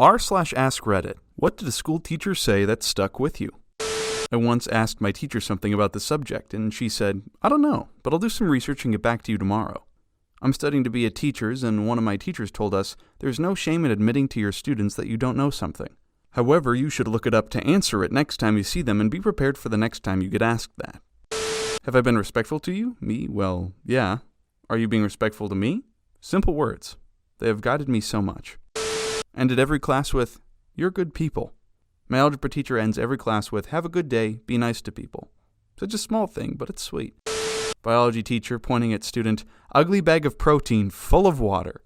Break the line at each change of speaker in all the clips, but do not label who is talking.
r/askreddit. What did a school teacher say that stuck with you? I once asked my teacher something about the subject, and she said, "I don't know, but I'll do some research and get back to you tomorrow." I'm studying to be a teacher, and one of my teachers told us, "There's no shame in admitting to your students that you don't know something. However, you should look it up to answer it next time you see them and be prepared for the next time you get asked that." Have I been respectful to you? Me? Well, yeah. Are you being respectful to me? Simple words. They have guided me so much. Ended every class with, "You're good people." My algebra teacher ends every class with, "Have a good day, be nice to people." Such a small thing, but it's sweet. Biology teacher pointing at student, "Ugly bag of protein, full of water."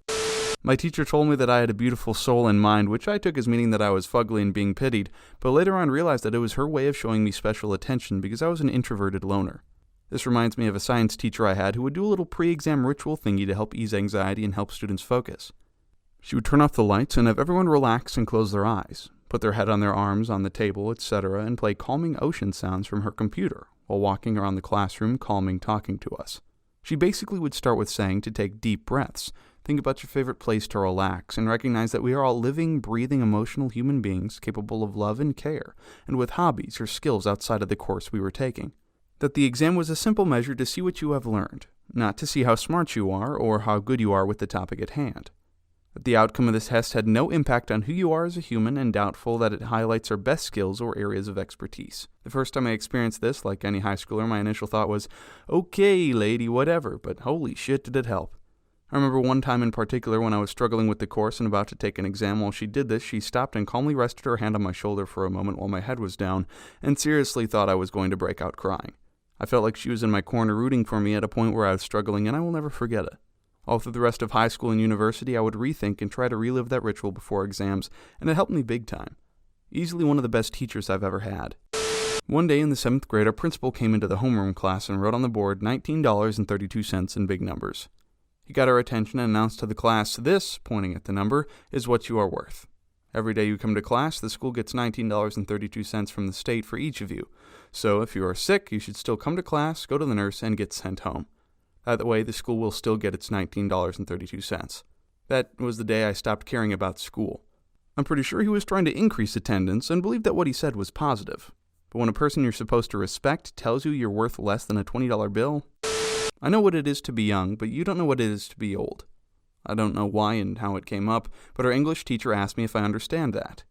My teacher told me that I had a beautiful soul and mind, which I took as meaning that I was fugly and being pitied, but later on realized that it was her way of showing me special attention because I was an introverted loner. This reminds me of a science teacher I had who would do a little pre-exam ritual thingy to help ease anxiety and help students focus. She would turn off the lights and have everyone relax and close their eyes, put their head on their arms on the table, etc., and play calming ocean sounds from her computer while walking around the classroom calming talking to us. She basically would start with saying to take deep breaths, think about your favorite place to relax, and recognize that we are all living, breathing, emotional human beings capable of love and care, and with hobbies or skills outside of the course we were taking. That the exam was a simple measure to see what you have learned, not to see how smart you are or how good you are with the topic at hand. That the outcome of this test had no impact on who you are as a human, and doubtful that it highlights our best skills or areas of expertise. The first time I experienced this, like any high schooler, my initial thought was, "Okay, lady, whatever," but holy shit did it help. I remember one time in particular when I was struggling with the course and about to take an exam. While she did this, she stopped and calmly rested her hand on my shoulder for a moment while my head was down, and seriously thought I was going to break out crying. I felt like she was in my corner rooting for me at a point where I was struggling, and I will never forget it. All through the rest of high school and university, I would rethink and try to relive that ritual before exams, and it helped me big time. Easily one of the best teachers I've ever had. One day in the 7th grade, our principal came into the homeroom class and wrote on the board $19.32 in big numbers. He got our attention and announced to the class, "This," pointing at the number, "is what you are worth. Every day you come to class, the school gets $19.32 from the state for each of you. So if you are sick, you should still come to class, go to the nurse, and get sent home. That way, the school will still get its $19.32. That was the day I stopped caring about school. I'm pretty sure he was trying to increase attendance and believed that what he said was positive. But when a person you're supposed to respect tells you you're worth less than a $20 bill, I know what it is to be young, but you don't know what it is to be old. I don't know why and how it came up, but our English teacher asked me if I understand that.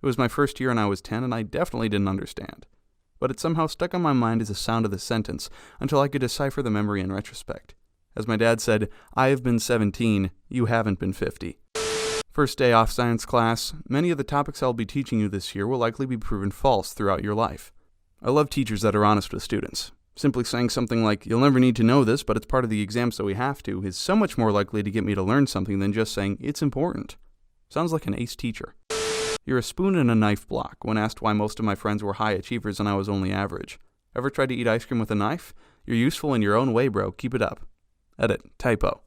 It was my first year and I was 10, and I definitely didn't understand. But it somehow stuck on my mind as the sound of the sentence until I could decipher the memory in retrospect. As my dad said, "I have been 17, you haven't been 50. First day off science class, many of the topics I'll be teaching you this year will likely be proven false throughout your life. I love teachers that are honest with students. Simply saying something like, "You'll never need to know this, but it's part of the exam so we have to," is so much more likely to get me to learn something than just saying, "It's important." Sounds like an ace teacher. You're a spoon and a knife block when asked why most of my friends were high achievers and I was only average. Ever tried to eat ice cream with a knife? You're useful in your own way, bro. Keep it up. Edit. Typo.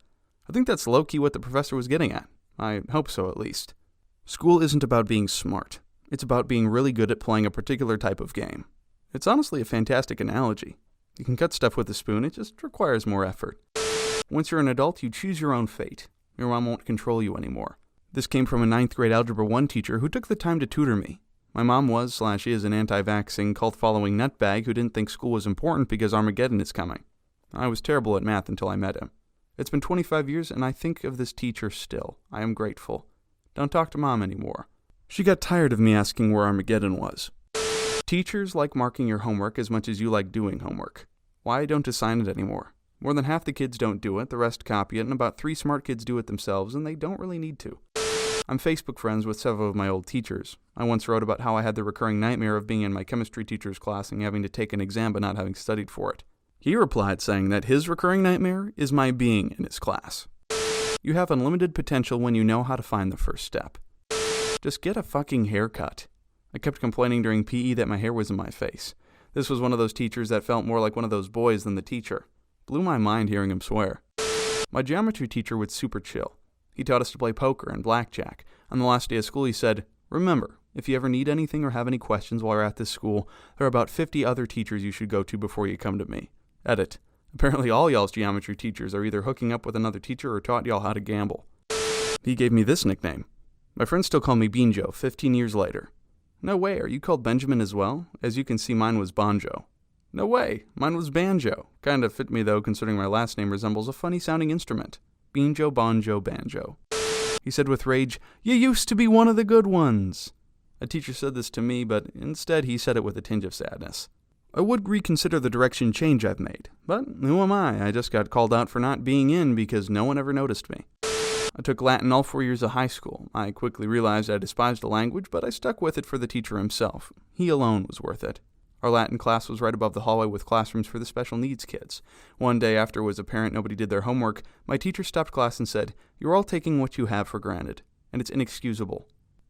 I think that's low-key what the professor was getting at. I hope so, at least. School isn't about being smart. It's about being really good at playing a particular type of game. It's honestly a fantastic analogy. You can cut stuff with a spoon, it just requires more effort. Once you're an adult, you choose your own fate. Your mom won't control you anymore. This came from a 9th grade Algebra 1 teacher who took the time to tutor me. My mom was/is an anti-vaxxing, cult-following nutbag who didn't think school was important because Armageddon is coming. I was terrible at math until I met him. It's been 25 years and I think of this teacher still. I am grateful. Don't talk to mom anymore. She got tired of me asking where Armageddon was. Teachers like marking your homework as much as you like doing homework. Why don't assign it anymore? More than half the kids don't do it, the rest copy it, and about 3 smart kids do it themselves, and they don't really need to. I'm Facebook friends with several of my old teachers. I once wrote about how I had the recurring nightmare of being in my chemistry teacher's class and having to take an exam but not having studied for it. He replied saying that his recurring nightmare is my being in his class. You have unlimited potential when you know how to find the first step. Just get a fucking haircut. I kept complaining during PE that my hair was in my face. This was one of those teachers that felt more like one of those boys than the teacher. Blew my mind hearing him swear. My geometry teacher was super chill. He taught us to play poker and blackjack. On the last day of school, he said, "Remember, if you ever need anything or have any questions while you're at this school, there are about 50 other teachers you should go to before you come to me." Edit. Apparently all y'all's geometry teachers are either hooking up with another teacher or taught y'all how to gamble. He gave me this nickname, My friends still call me Beanjo 15 years later. No way, are you called Benjamin as well? As you can see, mine was Bonjo. No way, mine was Banjo. Kinda fit me though, considering my last name resembles a funny sounding instrument. Beanjo, Bonjo, Banjo. He said with rage, "You used to be one of the good ones." A teacher said this to me, but instead he said it with a tinge of sadness. I would reconsider the direction change I've made, but who am I? I just got called out for not being in because no one ever noticed me. I took Latin all 4 years of high school. I quickly realized I despised the language, but I stuck with it for the teacher himself. He alone was worth it. Our Latin class was right above the hallway with classrooms for the special needs kids. One day after it was apparent nobody did their homework, my teacher stopped class and said, "You're all taking what you have for granted, and it's inexcusable.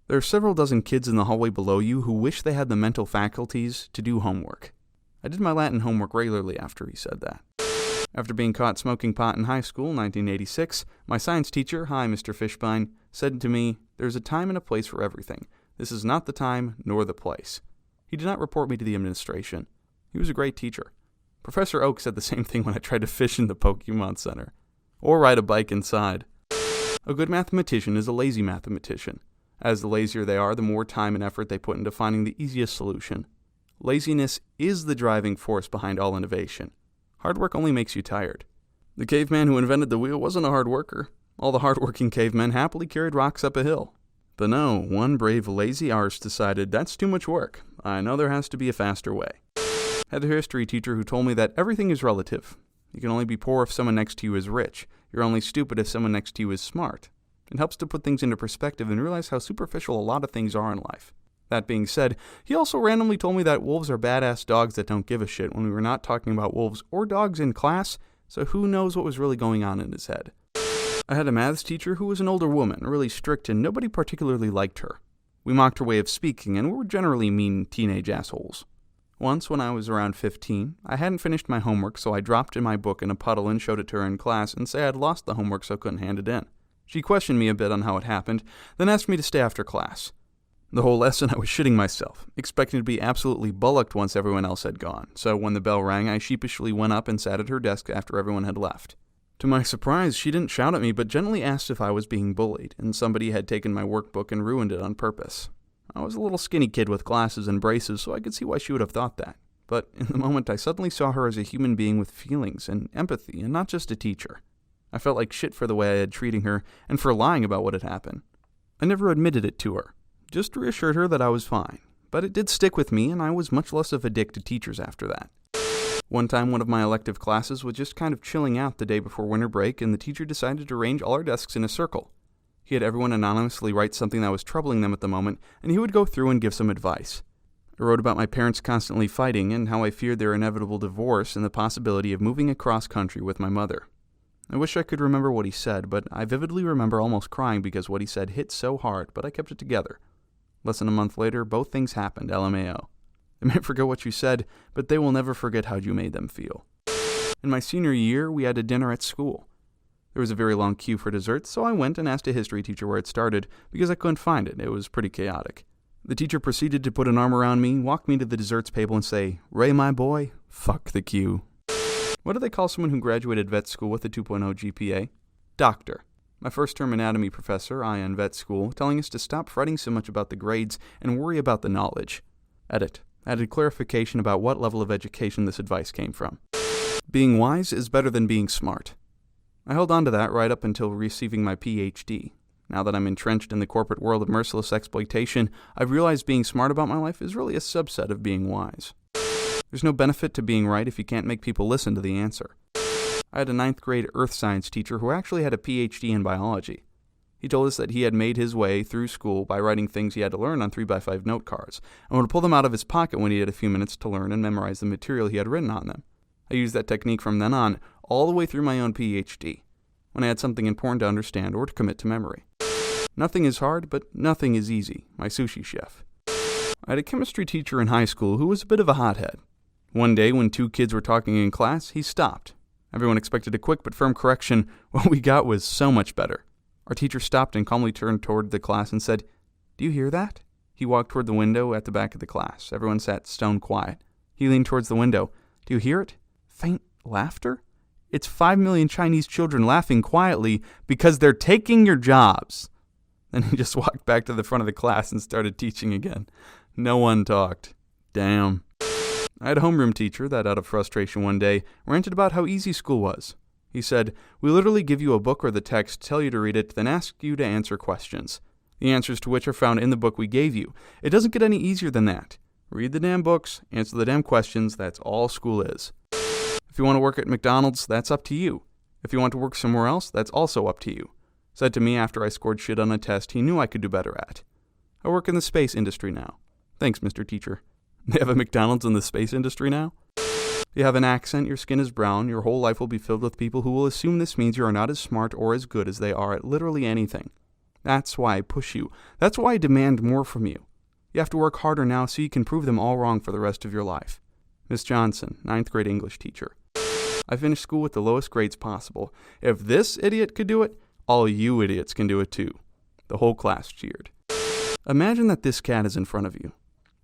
There are several dozen kids in the hallway below you who wish they had the mental faculties to do homework." I did my Latin homework regularly after he said that. After being caught smoking pot in high school in 1986, my science teacher, hi Mr. Fishbein, said to me, "There's a time and a place for everything. This is not the time nor the place." He did not report me to the administration. He was a great teacher. Professor Oak said the same thing when I tried to fish in the Pokemon Center. Or ride a bike inside. A good mathematician is a lazy mathematician. As the lazier they are, the more time and effort they put into finding the easiest solution. Laziness is the driving force behind all innovation. Hard work only makes you tired. The caveman who invented the wheel wasn't a hard worker. All the hard-working cavemen happily carried rocks up a hill. But no, one brave lazy arse decided that's too much work. I know there has to be a faster way. Had a history teacher who told me that everything is relative. You can only be poor if someone next to you is rich. You're only stupid if someone next to you is smart. It helps to put things into perspective and realize how superficial a lot of things are in life. That being said, he also randomly told me that wolves are badass dogs that don't give a shit when we were not talking about wolves or dogs in class, so who knows what was really going on in his head. I had a maths teacher who was an older woman, really strict, and nobody particularly liked her. We mocked her way of speaking, and were generally mean teenage assholes. Once, when I was around 15, I hadn't finished my homework, so I dropped in my book in a puddle and showed it to her in class and say I'd lost the homework so I couldn't hand it in. She questioned me a bit on how it happened, then asked me to stay after class. The whole lesson I was shitting myself, expecting to be absolutely bullocked once everyone else had gone, so when the bell rang I sheepishly went up and sat at her desk after everyone had left. To my surprise, she didn't shout at me but gently asked if I was being bullied, and somebody had taken my workbook and ruined it on purpose. I was a little skinny kid with glasses and braces, so I could see why she would have thought that. But in the moment I suddenly saw her as a human being with feelings and empathy, and not just a teacher. I felt like shit for the way I had treating her, and for lying about what had happened. I never admitted it to her. Just reassured her that I was fine. But it did stick with me, and I was much less of a dick to teachers after that. One time, one of my elective classes was just kind of chilling out the day before winter break, and the teacher decided to arrange all our desks in a circle. He had everyone anonymously write something that was troubling them at the moment, and he would go through and give some advice. I wrote about my parents constantly fighting, and how I feared their inevitable divorce and the possibility of moving across country with my mother. I wish I could remember what he said, but I vividly remember almost crying because what he said hit so hard, but I kept it together. Less than a month later, both things happened, LMAO. They may forget what you said, but they will never forget how you made them feel. In my senior year, we had a dinner at school. There was a very long queue for dessert, so I went and asked a history teacher where it started, because I couldn't find it. It was pretty chaotic. The teacher proceeded to put an arm around me, walk me to the desserts table, and say, "Ray, my boy, fuck the queue." What do they call someone who graduated vet school with a 2.0 GPA? Doctor. My first-term anatomy professor, I in vet school, telling us to stop fretting so much about the grades and worry about the knowledge. Edit. Added clarification about what level of education this advice came from. Being wise is better than being smart. I held on to that right up until receiving my PhD. Now that I'm entrenched in the corporate world of merciless exploitation, I've realized being smart about my life is really a subset of being wise. There's no benefit to being right if you can't make people listen to the answer. I had a 9th grade earth science teacher who actually had a PhD in biology. He told us that he had made his way through school by writing things he had to learn on 3x5 note cards, and would pull them out of his pocket when he had a few minutes to learn and memorize the material he had written on them. I used that technique from then on, all the way through my own PhD, when I had something important to understand or to commit to memory. Nothing is hard, but nothing is easy, my sushi chef. I had a chemistry teacher in high school who was a bit of a hothead. One day, when 2 kids were talking in class, he stopped. Everyone expected a quick but firm correction. What we got was so much better. Our teacher stopped and calmly turned toward the class and said, "Do you hear that?" He walked toward the window at the back of the class. Everyone sat stone quiet. He leaned towards the window. "Do you hear it? Faint laughter? It's 5 million Chinese children laughing quietly because they're taking your jobs." Then he just walked back to the front of the class and started teaching again. No one talked. Damn. I had a homeroom teacher that, out of frustration one day, ranted about how easy school was. He said, "We literally give you a book or the text, tell you to read it, then ask you to answer questions. The answers to which are found in the book we gave you. It doesn't get any easier than that. Read the damn books, answer the damn questions, that's all school is. If you want to work at McDonald's, that's up to you. If you want to work somewhere else, that's also up to you." Said to me after I scored shit on a test he knew I could do better at. I work in the space industry now. Thanks, Mr. Teacher. They have a McDonald's in the space industry now? You have an accent, your skin is brown, your whole life will be filled with people who will assume this means you are not as smart or as good as they are at literally anything. That's why I push you. That's why I demand more from you. You have to work harder now so you can prove them all wrong for the rest of your life. Miss Johnson, 9th grade English teacher. I finished school with the lowest grades possible. If this idiot could do it, all you idiots can do it too. The whole class cheered. Imagine that this cat is in front of you.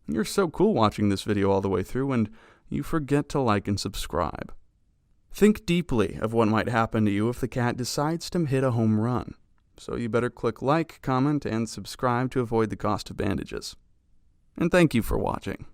You're so cool watching this video all the way through, and you forget to like and subscribe. Think deeply of what might happen to you if the cat decides to hit a home run. So you better click like, comment, and subscribe to avoid the cost of bandages. And thank you for watching.